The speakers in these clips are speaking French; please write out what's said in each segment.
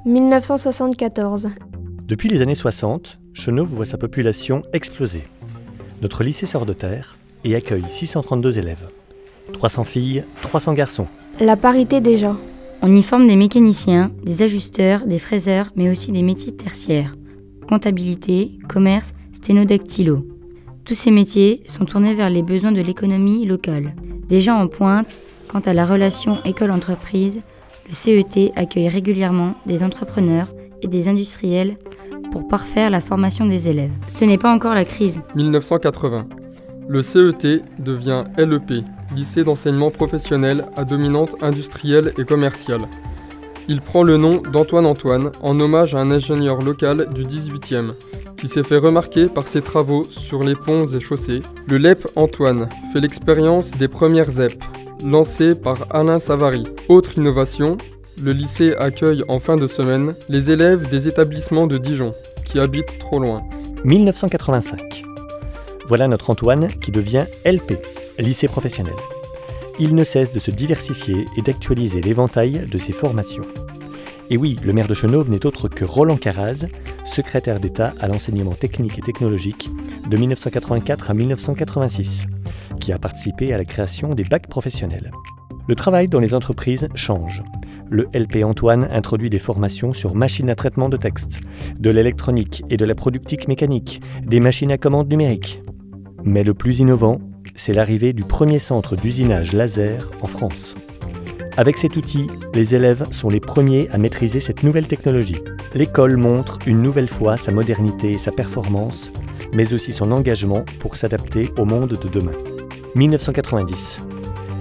1974. Depuis les années 60, Chenôve voit sa population exploser. Notre lycée sort de terre et accueille 632 élèves. 300 filles, 300 garçons. La parité déjà. On y forme des mécaniciens, des ajusteurs, des fraiseurs, mais aussi des métiers tertiaires. Comptabilité, commerce, sténodactylo. Tous ces métiers sont tournés vers les besoins de l'économie locale. Déjà en pointe, quant à la relation école-entreprise, le CET accueille régulièrement des entrepreneurs et des industriels pour parfaire la formation des élèves. Ce n'est pas encore la crise. 1980. Le CET devient LEP, lycée d'enseignement professionnel à dominante industrielle et commerciale. Il prend le nom d'Antoine Antoine en hommage à un ingénieur local du 18e qui s'est fait remarquer par ses travaux sur les ponts et chaussées. Le LEP Antoine fait l'expérience des premières ZEP, lancées par Alain Savary. Autre innovation, le lycée accueille en fin de semaine les élèves des établissements de Dijon qui habitent trop loin. 1985. Voilà notre Antoine qui devient LP, lycée professionnel. Il ne cesse de se diversifier et d'actualiser l'éventail de ses formations. Et oui, le maire de Chenôve n'est autre que Roland Caraz, secrétaire d'État à l'enseignement technique et technologique de 1984 à 1986, qui a participé à la création des bacs professionnels. Le travail dans les entreprises change. Le LP Antoine introduit des formations sur machines à traitement de texte, de l'électronique et de la productique mécanique, des machines à commande numérique. Mais le plus innovant, c'est l'arrivée du premier centre d'usinage laser en France. Avec cet outil, les élèves sont les premiers à maîtriser cette nouvelle technologie. L'école montre une nouvelle fois sa modernité et sa performance, mais aussi son engagement pour s'adapter au monde de demain. 1990.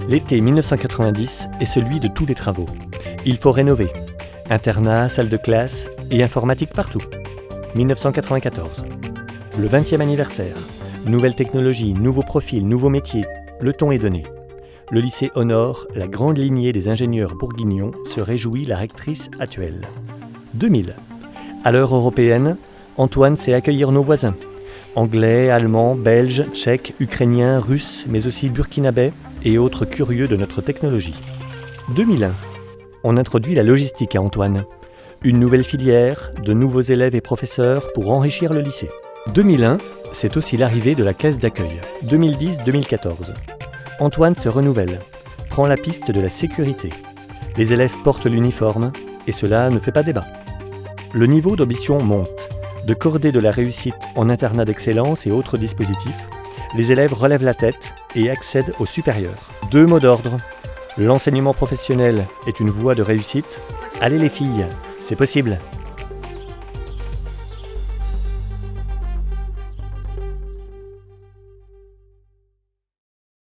L'été 1990 est celui de tous les travaux. Il faut rénover. Internat, salle de classe et informatique partout. 1994. Le 20e anniversaire. Nouvelle technologie, nouveaux profils, nouveaux métiers. Le ton est donné. Le lycée honore la grande lignée des ingénieurs bourguignons, se réjouit la rectrice actuelle. 2000. À l'heure européenne, Antoine sait accueillir nos voisins. Anglais, allemands, belges, tchèques, ukrainiens, russes, mais aussi burkinabais et autres curieux de notre technologie. 2001. On introduit la logistique à Antoine. Une nouvelle filière, de nouveaux élèves et professeurs pour enrichir le lycée. 2001, c'est aussi l'arrivée de la classe d'accueil. 2010-2014. Antoine se renouvelle, prend la piste de la sécurité. Les élèves portent l'uniforme et cela ne fait pas débat. Le niveau d'ambition monte. De cordée de la réussite en internat d'excellence et autres dispositifs, les élèves relèvent la tête et accèdent au supérieur. 2 mots d'ordre. L'enseignement professionnel est une voie de réussite. Allez les filles, c'est possible.